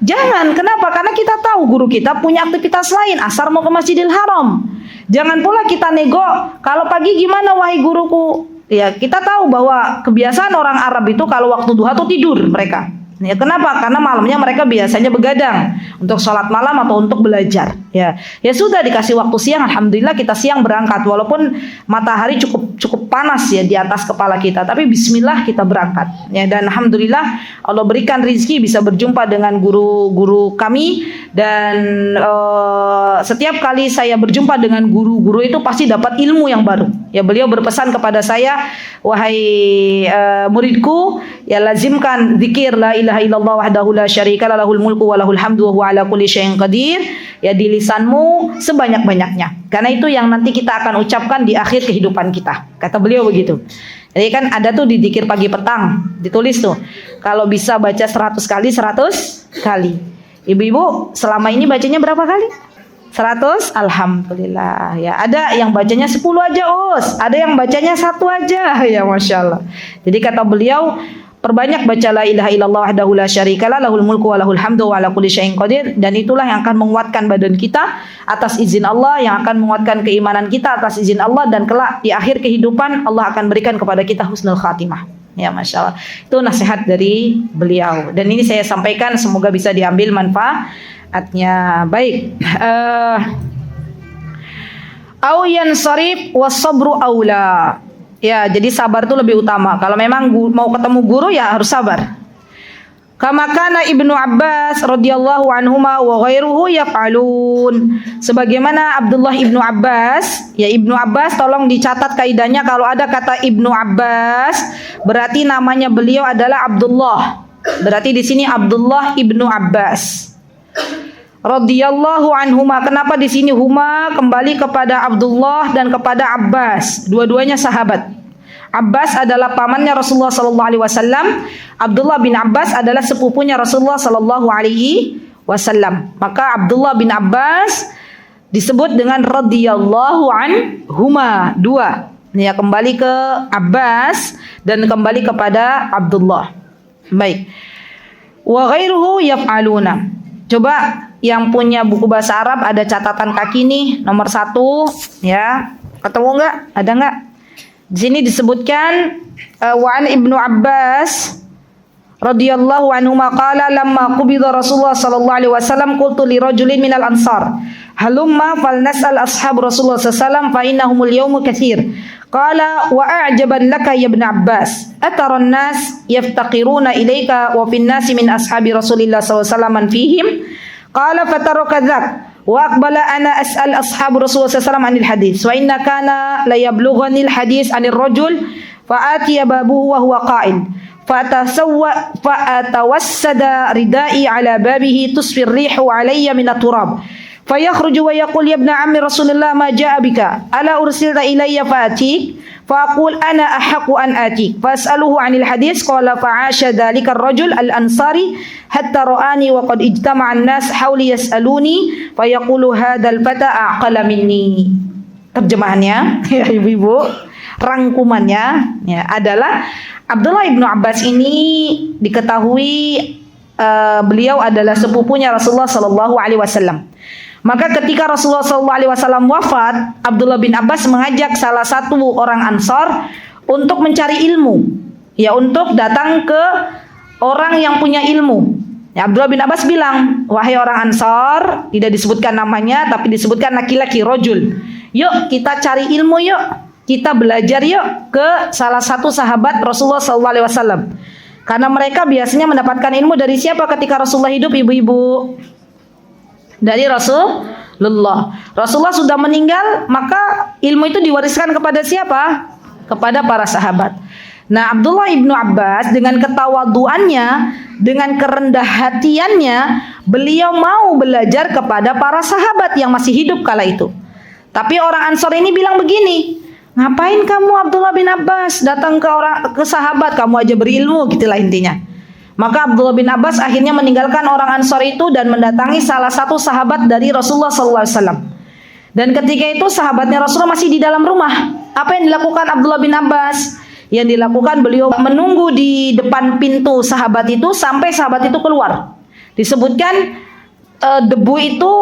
Jangan, kenapa? Karena kita tahu guru kita punya aktivitas lain, asar mau ke Masjidil Haram. Jangan pula kita nego, kalau pagi gimana wahai guruku? Ya, kita tahu bahwa kebiasaan orang Arab itu kalau waktu duha tuh tidur mereka. Ya, kenapa? Karena malamnya mereka biasanya begadang untuk sholat malam atau untuk belajar. Ya sudah dikasih waktu siang, alhamdulillah kita siang berangkat. Walaupun matahari cukup panas ya di atas kepala kita, tapi Bismillah kita berangkat. Ya, dan alhamdulillah Allah berikan rizki bisa berjumpa dengan guru-guru kami. Dan setiap kali saya berjumpa dengan guru-guru itu pasti dapat ilmu yang baru. Ya, beliau berpesan kepada saya, wahai muridku, ya lazimkan zikir la ilaha illallah wahdahu la syarika lahul mulku wa lahul hamdu wa huwa ala kulli syai'in qadir, ya, di lisanmu sebanyak-banyaknya. Karena itu yang nanti kita akan ucapkan di akhir kehidupan kita. Kata beliau begitu. Jadi kan ada tuh di zikir pagi petang, ditulis tuh. Kalau bisa baca 100 kali, 100 kali. Ibu-ibu selama ini bacanya berapa kali? 100? Alhamdulillah. Ya, ada yang bacanya 10 aja, Us. Ada yang bacanya 1 aja. Ya, Masya Allah. Jadi kata beliau, perbanyak baca la ilaha illallah wahdahu la syarikalah lahul mulku wa lahul hamdu wa ala kulli syai'in qadir, dan itulah yang akan menguatkan badan kita atas izin Allah, yang akan menguatkan keimanan kita atas izin Allah, dan kelak di akhir kehidupan Allah akan berikan kepada kita husnul khatimah. Ya, Masya Allah. Itu nasihat dari beliau, dan ini saya sampaikan semoga bisa diambil manfaatnya. Baik. Au yansarif was sabru aula. Ya, jadi sabar itu lebih utama. Kalau memang mau ketemu guru ya harus sabar. Kama kana Ibnu Abbas radhiyallahu anhuma wa ghairuhu yaf'alun. Sebagaimana Abdullah Ibnu Abbas, ya Ibnu Abbas tolong dicatat kaidahnya, kalau ada kata Ibnu Abbas berarti namanya beliau adalah Abdullah. Berarti di sini Abdullah Ibnu Abbas radhiyallahu anhuma. Kenapa di sini huma kembali kepada Abdullah dan kepada Abbas? Dua-duanya sahabat. Abbas adalah pamannya Rasulullah sallallahu alaihi wasallam. Abdullah bin Abbas adalah sepupunya Rasulullah sallallahu alaihi wasallam. Maka Abdullah bin Abbas disebut dengan radhiyallahu anhuma. Dua. Ya, kembali ke Abbas dan kembali kepada Abdullah. Baik. Wa ghairuhu yaf'aluna. Coba yang punya buku bahasa Arab ada catatan kaki nih, nomor 1, ya. Ketemu enggak? Ada enggak? Di sini disebutkan wa an Ibnu Abbas radhiyallahu anhu qala lamma qubida Rasulullah sallallahu alaihi wasallam qultu li rajulin minal ansar halumma falnas'al ashab Rasulullah sallallahu alaihi wasallam fa innahumul yawma katsir. Qala wa a'jaban laka ya Ibn Abbas atara an-nas yaftaqiruna ilayka wa fin nasi min ashabi Rasulillah sallallahu alaihi wasallam fihim. Qala fataraka dzak wa aqbala ana as'al ashab Rasulullah sallallahu alaihi wasallam anil hadis wa inna kana la yablughanil hadis anir rajul fa atiya babuhu wa huwa qa'id fa atawassada ridai ala babihi tusfir rihu alayya min at-turab fayakhruju wa yaqul ya ibn ammi Rasulillah ma jaa bika ala ursilta ilayya fa'atik faqul ana ahqqu an atik fas'aluhu 'anil hadis qala fa'asha dhalika ar-rajul al-ansari hatta ra'ani wa qad ijtama'a an-nas hawli yas'aluni fayaqulu hadzal fata aqala minni. Terjemahannya ya ibu-ibu, rangkumannya ya adalah Abdullah Ibnu Abbas ini diketahui beliau adalah sepupunya Rasulullah sallallahu alaihi wasallam. Maka ketika Rasulullah SAW wafat, Abdullah bin Abbas mengajak salah satu orang Ansar untuk mencari ilmu, ya untuk datang ke orang yang punya ilmu. Ya, Abdullah bin Abbas bilang, wahai orang Ansar, tidak disebutkan namanya, tapi disebutkan laki-laki, rojul. Yuk kita cari ilmu yuk, kita belajar yuk ke salah satu sahabat Rasulullah SAW. Karena mereka biasanya mendapatkan ilmu dari siapa ketika Rasulullah hidup, ibu-ibu? Dari Rasulullah. Rasulullah sudah meninggal, maka ilmu itu diwariskan kepada siapa? Kepada para sahabat. Nah, Abdullah Ibnu Abbas dengan ketawaduannya, dengan kerendah hatiannya, beliau mau belajar kepada para sahabat yang masih hidup kala itu. Tapi orang Ansor ini bilang begini, ngapain kamu Abdullah bin Abbas datang ke sahabat, kamu aja berilmu, gitulah intinya. Maka Abdullah bin Abbas akhirnya meninggalkan orang Ansor itu dan mendatangi salah satu sahabat dari Rasulullah SAW. Dan ketika itu sahabatnya Rasulullah masih di dalam rumah. Apa yang dilakukan Abdullah bin Abbas? Yang dilakukan beliau menunggu di depan pintu sahabat itu sampai sahabat itu keluar. Disebutkan debu itu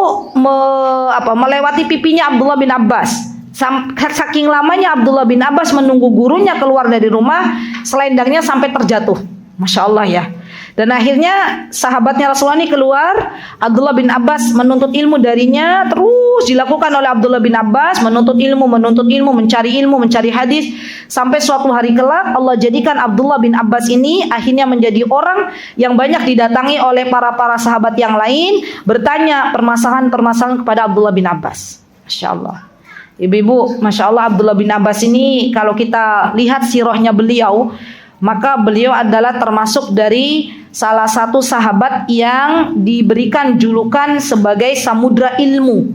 melewati pipinya Abdullah bin Abbas. Saking lamanya Abdullah bin Abbas menunggu gurunya keluar dari rumah, selendangnya sampai terjatuh. Masya Allah ya. Dan akhirnya sahabatnya Rasulullah ini keluar, Abdullah bin Abbas menuntut ilmu darinya, terus dilakukan oleh Abdullah bin Abbas, menuntut ilmu, mencari hadis, sampai suatu hari kelak Allah jadikan Abdullah bin Abbas ini akhirnya menjadi orang yang banyak didatangi oleh para sahabat yang lain, bertanya permasalahan-permasalahan kepada Abdullah bin Abbas. Masya Allah. Ibu-ibu, Masya Allah, Abdullah bin Abbas ini kalau kita lihat sirahnya beliau, maka beliau adalah termasuk dari salah satu sahabat yang diberikan julukan sebagai samudra ilmu.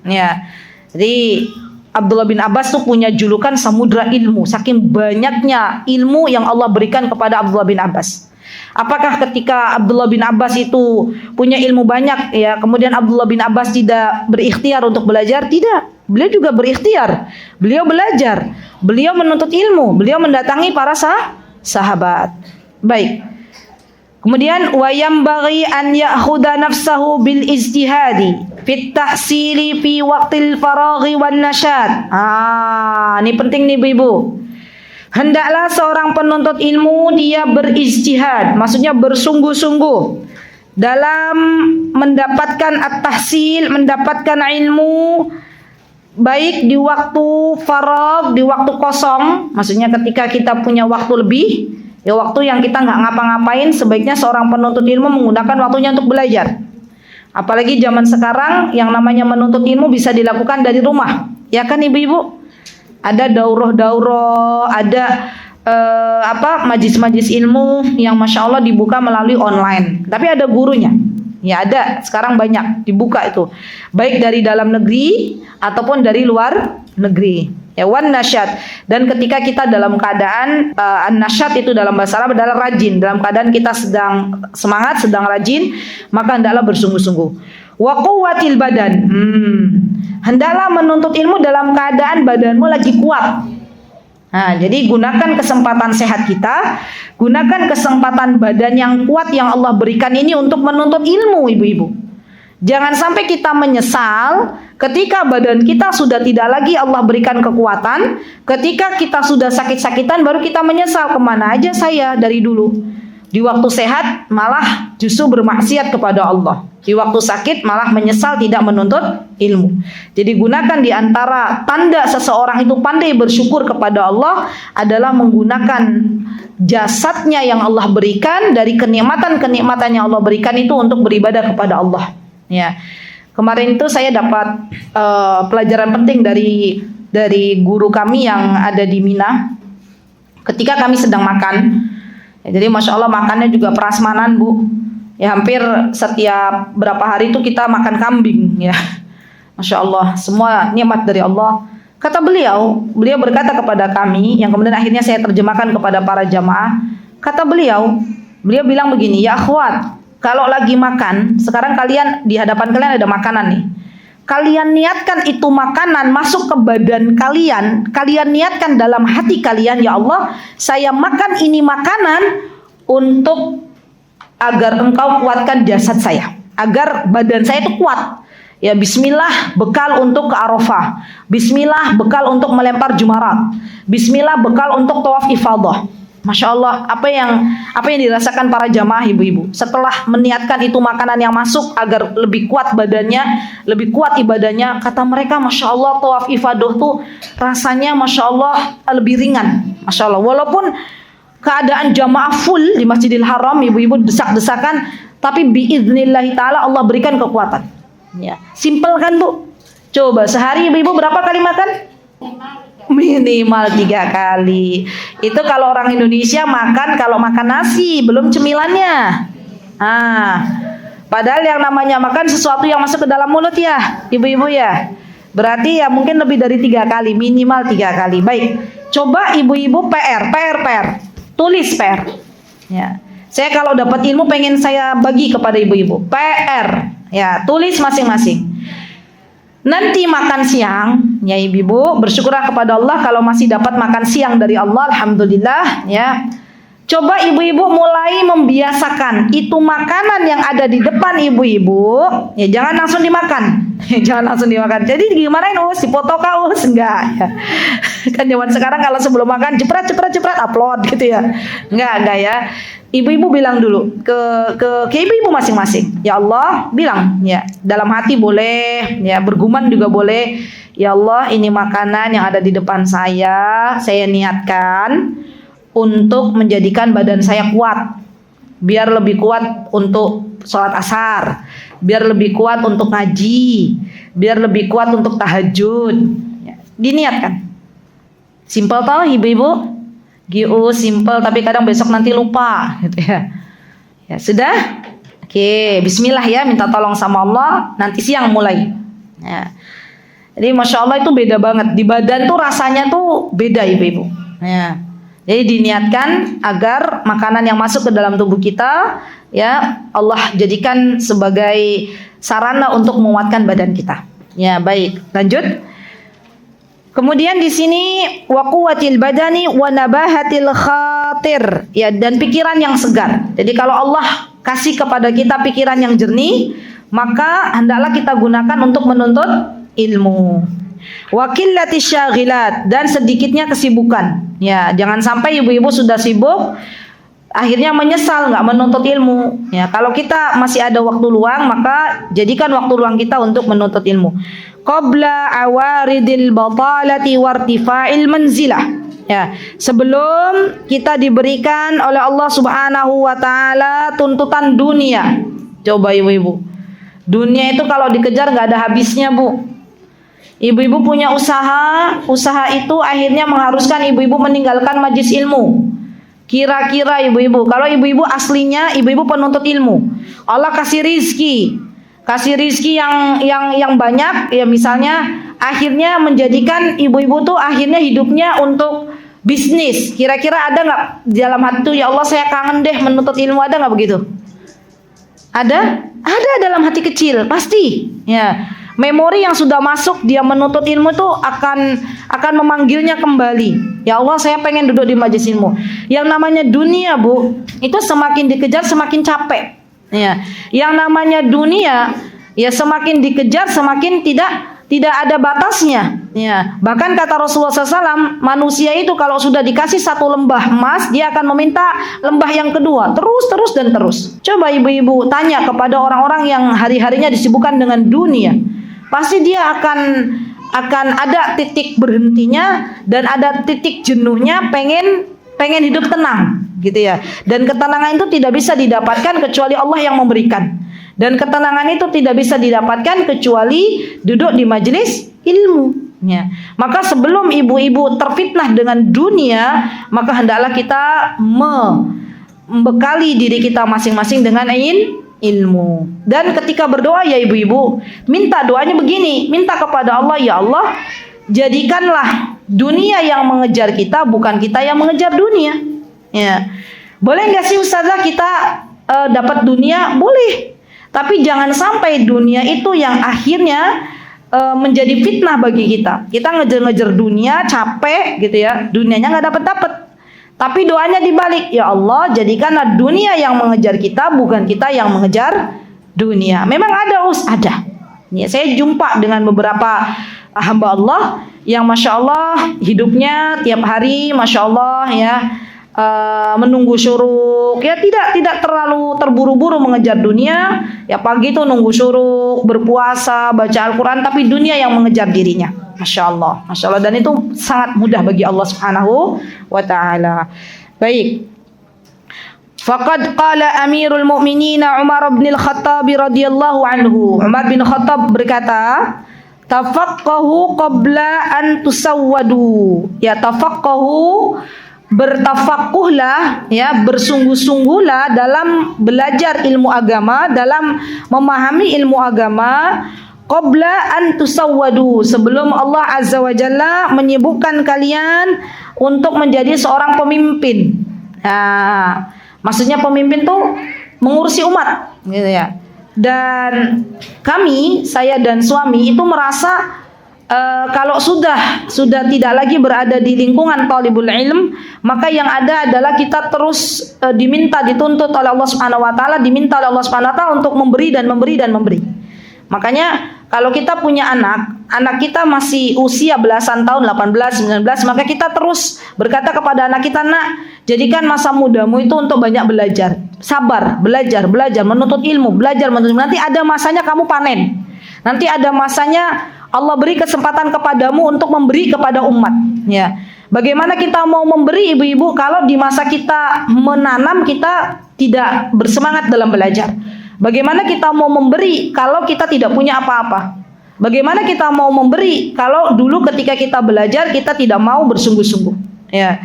Ya, jadi Abdullah bin Abbas tuh punya julukan samudra ilmu, saking banyaknya ilmu yang Allah berikan kepada Abdullah bin Abbas. Apakah ketika Abdullah bin Abbas itu punya ilmu banyak ya, kemudian Abdullah bin Abbas tidak berikhtiar untuk belajar? Tidak. Beliau juga berikhtiar. Beliau belajar. Beliau menuntut ilmu. Beliau mendatangi para sahabat. Baik. Kemudian wa yambaghi an ya'khudha nafsahu bil ijtihadi fit tahsili fi waqtil faraghi wan nasyad. Ini penting nih Ibu-ibu. Hendaklah seorang penuntut ilmu dia berijtihad, maksudnya bersungguh-sungguh dalam mendapatkan at-tahsil, mendapatkan ilmu baik di waktu faragh, di waktu kosong, maksudnya ketika kita punya waktu lebih. Ya waktu yang kita nggak ngapa-ngapain, sebaiknya seorang penuntut ilmu menggunakan waktunya untuk belajar. Apalagi zaman sekarang yang namanya menuntut ilmu bisa dilakukan dari rumah. Ya kan Ibu-ibu? Ada daurah-daurah, ada majlis-majlis ilmu yang Masya Allah dibuka melalui online. Tapi ada gurunya. Ya ada, sekarang banyak dibuka itu. Baik dari dalam negeri ataupun dari luar negeri. Ya wan nasyad, dan ketika kita dalam keadaan an-nasyad itu dalam bahasa Arab adalah rajin, dalam keadaan kita sedang semangat, sedang rajin, maka hendaklah bersungguh-sungguh. Wa quwwatil badan. Hendaklah menuntut ilmu dalam keadaan badanmu lagi kuat. Nah, jadi gunakan kesempatan sehat kita, gunakan kesempatan badan yang kuat yang Allah berikan ini untuk menuntut ilmu, Ibu-ibu. Jangan sampai kita menyesal ketika badan kita sudah tidak lagi Allah berikan kekuatan. Ketika kita sudah sakit-sakitan baru kita menyesal, kemana aja saya dari dulu. Di waktu sehat malah justru bermaksiat kepada Allah. Di waktu sakit malah menyesal tidak menuntut ilmu. Jadi gunakan di antara tanda seseorang itu pandai bersyukur kepada Allah adalah menggunakan jasadnya yang Allah berikan, dari kenikmatan-kenikmatan yang Allah berikan itu untuk beribadah kepada Allah. Ya, kemarin itu saya dapat pelajaran penting dari guru kami yang ada di Mina. Ketika kami sedang makan, ya, jadi Masya Allah makannya juga prasmanan Bu. Ya hampir setiap berapa hari itu kita makan kambing. Ya, Masya Allah, semua nikmat dari Allah. Kata beliau berkata kepada kami, yang kemudian akhirnya saya terjemahkan kepada para jamaah. Kata beliau bilang begini, ya akhwat, kalau lagi makan, sekarang kalian di hadapan kalian ada makanan nih. Kalian niatkan itu makanan masuk ke badan kalian. Kalian niatkan dalam hati kalian, ya Allah, saya makan ini makanan untuk agar engkau kuatkan jasad saya, agar badan saya itu kuat. Ya bismillah bekal untuk ke Arafah. Bismillah bekal untuk melempar jumarat. Bismillah bekal untuk tawaf ifadah. Masya Allah, apa yang dirasakan para jamaah Ibu-ibu setelah meniatkan itu makanan yang masuk agar lebih kuat badannya, lebih kuat ibadahnya. Kata mereka, Masya Allah, tawaf ifadah tuh rasanya Masya Allah lebih ringan. Masya Allah, walaupun keadaan jamaah full di Masjidil Haram, Ibu-ibu desak-desakan, tapi biidznillahi ta'ala Allah berikan kekuatan. Ya, simple kan Bu? Coba sehari Ibu-ibu berapa kali makan? Minimal 3 kali. Itu kalau orang Indonesia makan, kalau makan nasi belum cemilannya. Padahal yang namanya makan sesuatu yang masuk ke dalam mulut ya Ibu-ibu ya. Berarti ya mungkin lebih dari 3 kali, minimal 3 kali. Baik, coba Ibu-ibu PR. Tulis PR ya. Saya kalau dapat ilmu pengen saya bagi kepada Ibu-ibu. PR ya, tulis masing-masing. Nanti makan siang, ya Ibu-ibu, bersyukurlah kepada Allah kalau masih dapat makan siang dari Allah, alhamdulillah ya. Coba Ibu-ibu mulai membiasakan itu makanan yang ada di depan Ibu-ibu, ya jangan langsung dimakan. Jangan langsung dimakan. Jadi gimana Us? Dipoto kah Us? Enggak ya. Kan zaman sekarang kalau sebelum makan jepret upload gitu ya. Enggak ya. Ibu-ibu bilang dulu ke ibu-ibu masing-masing. Ya Allah, bilang ya, dalam hati boleh, ya bergumam juga boleh. Ya Allah, ini makanan yang ada di depan saya niatkan untuk menjadikan badan saya kuat. Biar lebih kuat untuk sholat asar, biar lebih kuat untuk ngaji, biar lebih kuat untuk tahajud. Ya, diniatkan. Simple tau ibu-ibu? Simple, tapi kadang besok nanti lupa gitu ya. Ya sudah. Oke, bismillah ya, minta tolong sama Allah, nanti siang mulai. Ya. Jadi Masya Allah itu beda banget. Di badan tuh rasanya tuh beda ibu-ibu. Ya. Jadi diniatkan agar makanan yang masuk ke dalam tubuh kita, ya Allah jadikan sebagai sarana untuk menguatkan badan kita. Ya, baik. Lanjut. Kemudian di sini wa quwwatil badani wa nabahatil khatir, ya, dan pikiran yang segar. Jadi kalau Allah kasih kepada kita pikiran yang jernih, maka hendaklah kita gunakan untuk menuntut ilmu. Wa qillatis syaghilat, dan sedikitnya kesibukan. Ya, jangan sampai ibu-ibu sudah sibuk akhirnya menyesal nggak menuntut ilmu. Ya, kalau kita masih ada waktu luang, maka jadikan waktu luang kita untuk menuntut ilmu. Qabla awaridil batalati wartifa'il manzilah. Ya, sebelum kita diberikan oleh Allah Subhanahu wa taala tuntutan dunia. Coba ibu-ibu. Dunia itu kalau dikejar nggak ada habisnya, Bu. Ibu-ibu punya usaha itu akhirnya mengharuskan ibu-ibu meninggalkan majelis ilmu. Kira-kira ibu-ibu, kalau ibu-ibu aslinya ibu-ibu penuntut ilmu, Allah kasih rizki yang banyak, ya misalnya akhirnya menjadikan ibu-ibu tuh akhirnya hidupnya untuk bisnis. Kira-kira ada nggak dalam hati tuh, ya Allah saya kangen deh menuntut ilmu, ada nggak begitu? Ada dalam hati kecil pasti. Ya, memori yang sudah masuk dia menuntut ilmu itu akan memanggilnya kembali. Ya Allah saya pengen duduk di majelis ilmu. Yang namanya dunia, Bu, itu semakin dikejar semakin capek. Ya, yang namanya dunia ya semakin dikejar semakin tidak ada batasnya. Ya, bahkan kata Rasulullah SAW, manusia itu kalau sudah dikasih satu lembah emas, dia akan meminta lembah yang kedua, terus dan terus. Coba ibu-ibu tanya kepada orang-orang yang hari-harinya disibukkan dengan dunia, pasti dia akan ada titik berhentinya dan ada titik jenuhnya, pengen hidup tenang, gitu ya. Dan ketenangan itu tidak bisa didapatkan kecuali Allah yang memberikan. Dan ketenangan itu tidak bisa didapatkan kecuali duduk di majelis ilmu. Ya. Maka sebelum ibu-ibu terfitnah dengan dunia, maka hendaklah kita membekali diri kita masing-masing dengan ilmu. Dan ketika berdoa ya ibu-ibu, minta doanya begini, minta kepada Allah, ya Allah, jadikanlah dunia yang mengejar kita, bukan kita yang mengejar dunia. Ya. Boleh nggak sih Ustazah kita dapat dunia? Boleh. Tapi jangan sampai dunia itu yang akhirnya menjadi fitnah bagi kita. Kita ngejar-ngejar dunia, capek gitu ya, dunianya nggak dapat. Tapi doanya dibalik, ya Allah jadikanlah dunia yang mengejar kita, bukan kita yang mengejar dunia. Memang ada ada. Ya, saya jumpa dengan beberapa hamba Allah yang masya Allah hidupnya tiap hari masya Allah ya, menunggu syuruk, ya tidak terlalu terburu-buru mengejar dunia. Ya pagi itu nunggu syuruk, berpuasa, baca Al-Quran, tapi dunia yang mengejar dirinya. Masya Allah, dan itu sangat mudah bagi Allah Subhanahu wa Ta'ala. Baik. Faqad qala Amirul Mu'minin Umar bin Al-Khattab radhiyallahu anhu. Umar bin Khattab berkata, tafaqqahu qabla an tusawwadu. Ya, tafaqqahu, bertafakuhlah, ya, bersungguh-sungguhlah dalam belajar ilmu agama, dalam memahami ilmu agama, qabla an tusawwadu, sebelum Allah Azza wa Jalla menyibukkan kalian untuk menjadi seorang pemimpin. Nah, maksudnya pemimpin tuh mengurusi umat, gitu ya. Dan kami, saya dan suami itu merasa kalau sudah tidak lagi berada di lingkungan talibul ilm, maka yang ada adalah kita terus dituntut oleh Allah Subhanahu wa Ta'ala, diminta oleh Allah Subhanahu wa Ta'ala untuk memberi. Makanya kalau kita punya anak kita masih usia belasan tahun, 18, 19, maka kita terus berkata kepada anak kita, nak, jadikan masa mudamu itu untuk banyak belajar, sabar, belajar, menuntut ilmu, nanti ada masanya kamu panen, nanti ada masanya Allah beri kesempatan kepadamu untuk memberi kepada umat. Ya, bagaimana kita mau memberi ibu-ibu kalau di masa kita menanam kita tidak bersemangat dalam belajar? Bagaimana kita mau memberi kalau kita tidak punya apa-apa? Bagaimana kita mau memberi kalau dulu ketika kita belajar kita tidak mau bersungguh-sungguh? Ya,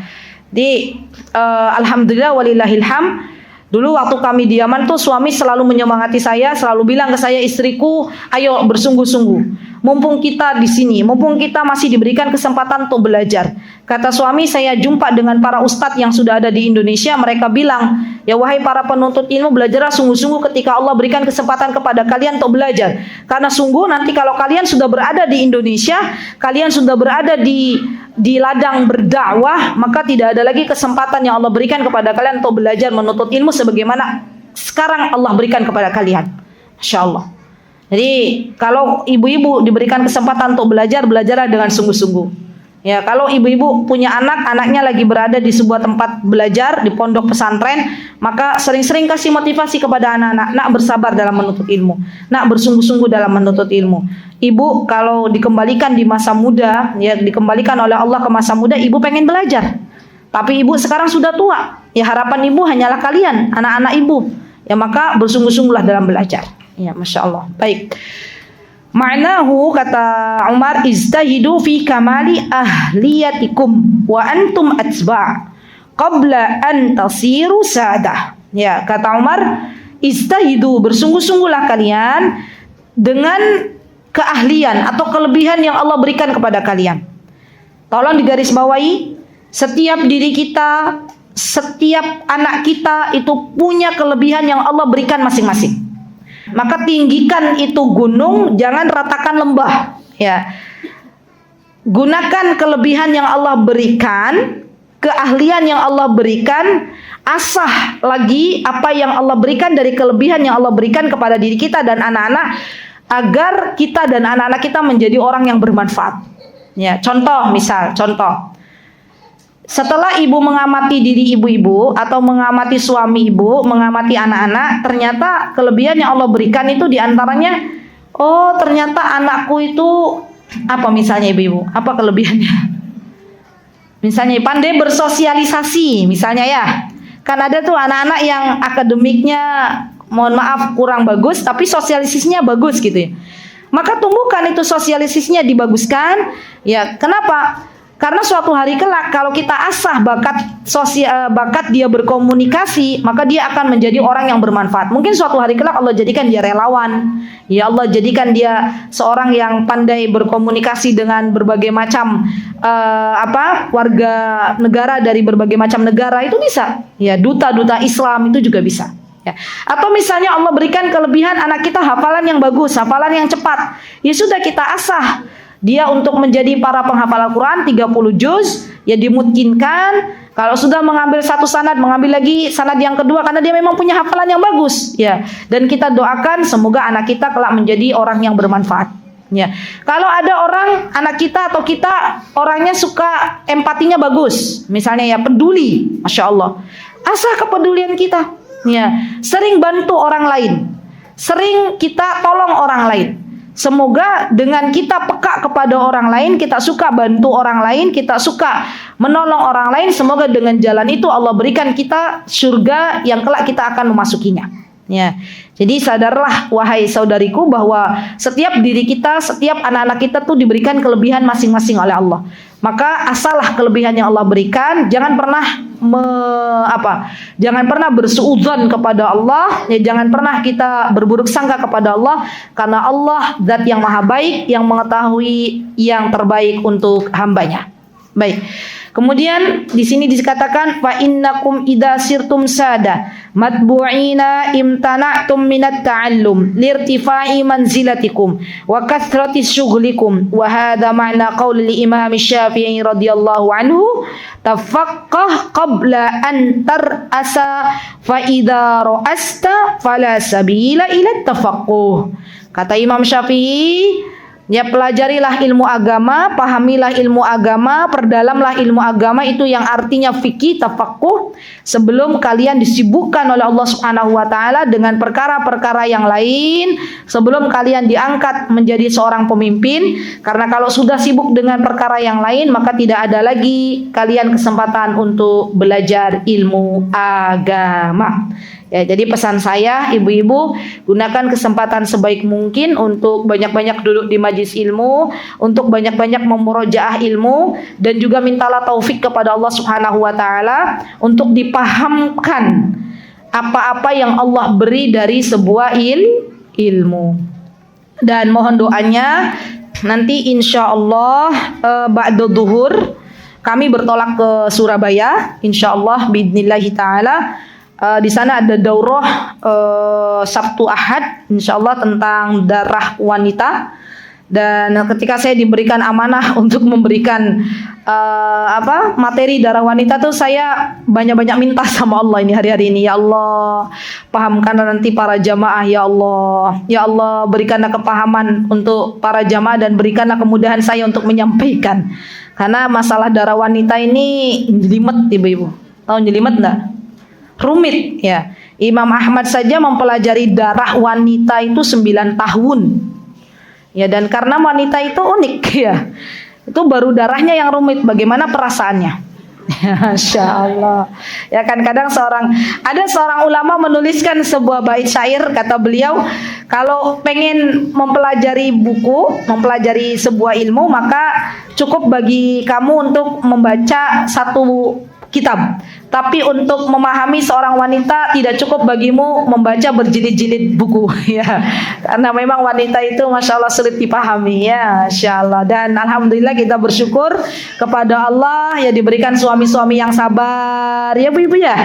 alhamdulillah walillahilham, Dulu waktu kami di Yaman tuh suami selalu menyemangati saya, selalu bilang ke saya, istriku, ayo bersungguh-sungguh. Mumpung kita di sini, mumpung kita masih diberikan kesempatan untuk belajar. Kata suami, saya jumpa dengan para ustadz yang sudah ada di Indonesia, mereka bilang, ya wahai para penuntut ilmu, belajarlah sungguh-sungguh ketika Allah berikan kesempatan kepada kalian untuk belajar. Karena sungguh nanti kalau kalian sudah berada di Indonesia, kalian sudah berada di ladang berdakwah, maka tidak ada lagi kesempatan yang Allah berikan kepada kalian untuk belajar menuntut ilmu sebagaimana sekarang Allah berikan kepada kalian. Masya Allah. Jadi kalau ibu-ibu diberikan kesempatan untuk belajar, belajarlah dengan sungguh-sungguh. Ya, kalau ibu-ibu punya anak, anaknya lagi berada di sebuah tempat belajar di pondok pesantren, maka sering-sering kasih motivasi kepada anak-anak, nak bersabar dalam menuntut ilmu, nak bersungguh-sungguh dalam menuntut ilmu. Ibu kalau dikembalikan di masa muda, ya dikembalikan oleh Allah ke masa muda, ibu pengen belajar. Tapi ibu sekarang sudah tua, ya harapan ibu hanyalah kalian, anak-anak ibu. Ya maka bersungguh-sungguhlah dalam belajar. Ya, Masya Allah. Baik. Ma'nahu kata Umar, iztahidu fi kamali ahliyatikum wa antum atba' qabla an tasiru sadah. Ya, kata Umar, iztahidu, bersungguh-sungguhlah kalian dengan keahlian atau kelebihan yang Allah berikan kepada kalian. Tolong digarisbawahi, setiap diri kita, setiap anak kita itu punya kelebihan yang Allah berikan masing-masing. Maka tinggikan itu gunung, jangan ratakan lembah. Ya, gunakan kelebihan yang Allah berikan, keahlian yang Allah berikan, asah lagi apa yang Allah berikan dari kelebihan yang Allah berikan kepada diri kita dan anak-anak, agar kita dan anak-anak kita menjadi orang yang bermanfaat. Ya, contoh. Setelah ibu mengamati diri ibu-ibu atau mengamati suami ibu, mengamati anak-anak, ternyata kelebihan yang Allah berikan itu diantaranya, oh ternyata anakku itu apa misalnya ibu-ibu? Apa kelebihannya? Misalnya pandai bersosialisasi, misalnya ya. Kan ada tuh anak-anak yang akademiknya mohon maaf kurang bagus, tapi sosialisasinya bagus gitu ya. Maka tumbuhkan itu sosialisasinya dibaguskan. Ya, kenapa? Karena suatu hari kelak kalau kita asah bakat dia berkomunikasi, maka dia akan menjadi orang yang bermanfaat. Mungkin suatu hari kelak Allah jadikan dia relawan. Ya Allah jadikan dia seorang yang pandai berkomunikasi dengan berbagai macam warga negara dari berbagai macam negara, itu bisa. Ya, duta-duta Islam itu juga bisa. Ya. Atau misalnya Allah berikan kelebihan anak kita hafalan yang bagus, hafalan yang cepat. Ya sudah kita asah dia untuk menjadi para penghafal Al-Quran 30 juz, ya dimungkinkan kalau sudah mengambil satu sanad, mengambil lagi sanad yang kedua karena dia memang punya hafalan yang bagus, ya. Dan kita doakan semoga anak kita kelak menjadi orang yang bermanfaat. Ya. Kalau ada orang anak kita atau kita orangnya suka empatinya bagus, misalnya ya peduli, Masya Allah, asah kepedulian kita, ya. Sering bantu orang lain, sering kita tolong orang lain. Semoga dengan kita peka kepada orang lain, kita suka bantu orang lain, kita suka menolong orang lain, semoga dengan jalan itu Allah berikan kita surga yang kelak kita akan memasukinya. Ya. Jadi sadarlah wahai saudariku bahwa setiap diri kita, setiap anak-anak kita tuh diberikan kelebihan masing-masing oleh Allah. Maka asalah kelebihan yang Allah berikan, jangan pernah jangan pernah bersuudzon kepada Allah, ya jangan pernah kita berburuk sangka kepada Allah, karena Allah zat yang maha baik, yang mengetahui yang terbaik untuk hambanya. Baik. Kemudian di sini dikatakan fa innakum idza sirtum sada matbu'ina imtana'tum minat ta'allum lirtifa'i manzilatikum wa kathrati syughlikum wa hadha ma'na qauli Imam Syafi'i radhiyallahu anhu tafaqqah qabla an tar'asa fa idza ra'asta fala sabila ila tafaqquh. Kata Imam Syafi'i, ya pelajarilah ilmu agama, pahamilah ilmu agama, perdalamlah ilmu agama, itu yang artinya fikih, tafaqquh, sebelum kalian disibukkan oleh Allah Subhanahu wa taala dengan perkara-perkara yang lain, sebelum kalian diangkat menjadi seorang pemimpin. Karena kalau sudah sibuk dengan perkara yang lain, maka tidak ada lagi kalian kesempatan untuk belajar ilmu agama. Ya, jadi pesan saya, ibu-ibu, gunakan kesempatan sebaik mungkin untuk banyak-banyak duduk di majlis ilmu, untuk banyak-banyak memurojaah ilmu, dan juga mintalah taufik kepada Allah Subhanahu wa taala untuk dipahamkan apa-apa yang Allah beri dari sebuah ilmu. Dan mohon doanya nanti insya Allah ba'da duhur kami bertolak ke Surabaya, insya Allah biidnillahi ta'ala. Di sana ada daurah Sabtu Ahad insya Allah tentang darah wanita. Dan ketika saya diberikan amanah untuk memberikan materi darah wanita tuh, saya banyak-banyak minta sama Allah ini hari-hari ini, ya Allah pahamkanlah nanti para jamaah, ya Allah berikanlah kepahaman untuk para jamaah dan berikanlah kemudahan saya untuk menyampaikan, karena masalah darah wanita ini jelimet ibu-ibu. Tahu jelimet enggak? Rumit ya. Imam Ahmad saja mempelajari darah wanita itu 9 tahun. Ya, dan karena wanita itu unik ya, itu baru darahnya yang rumit, bagaimana perasaannya. Masya Allah. Ya kan, kadang ada seorang ulama menuliskan sebuah bait syair, kata beliau, kalau pengen mempelajari mempelajari sebuah ilmu, maka cukup bagi kamu untuk membaca satu kitab. Tapi untuk memahami seorang wanita tidak cukup bagimu membaca berjilid-jilid buku ya. Karena memang wanita itu Masya Allah sulit dipahami ya, Masya Allah. Dan Alhamdulillah kita bersyukur kepada Allah ya, diberikan suami-suami yang sabar ya Bu Ibu ya.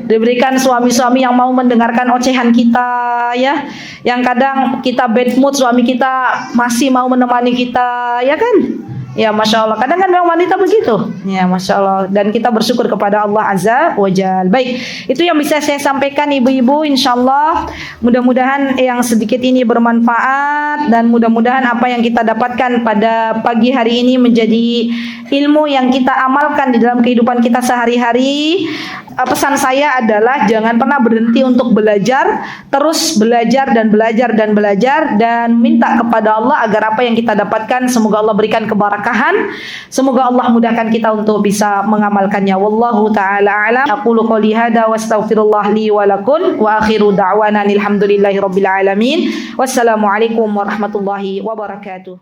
Diberikan suami-suami yang mau mendengarkan ocehan kita ya. Yang kadang kita bad mood, suami kita masih mau menemani kita ya kan. Ya Masya Allah, kadang kan memang wanita begitu. Ya Masya Allah, dan kita bersyukur kepada Allah Azza wa Jal. Baik, itu yang bisa saya sampaikan ibu-ibu. Insya Allah mudah-mudahan yang sedikit ini bermanfaat, dan mudah-mudahan apa yang kita dapatkan pada pagi hari ini menjadi ilmu yang kita amalkan di dalam kehidupan kita sehari-hari. Pesan saya adalah jangan pernah berhenti untuk belajar, terus belajar dan belajar dan belajar, dan minta kepada Allah agar apa yang kita dapatkan semoga Allah berikan keberkahan, semoga Allah mudahkan kita untuk bisa mengamalkannya. Wallahu taala a'lam. Aqulu qouli hadza wa astaghfirullah li wa lakum wa akhiru da'wana alhamdulillahi rabbil alamin. Wassalamualaikum warahmatullahi wabarakatuh.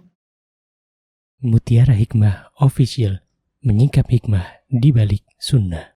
Mutiara Hikmah Official, menyingkap hikmah di balik sunnah.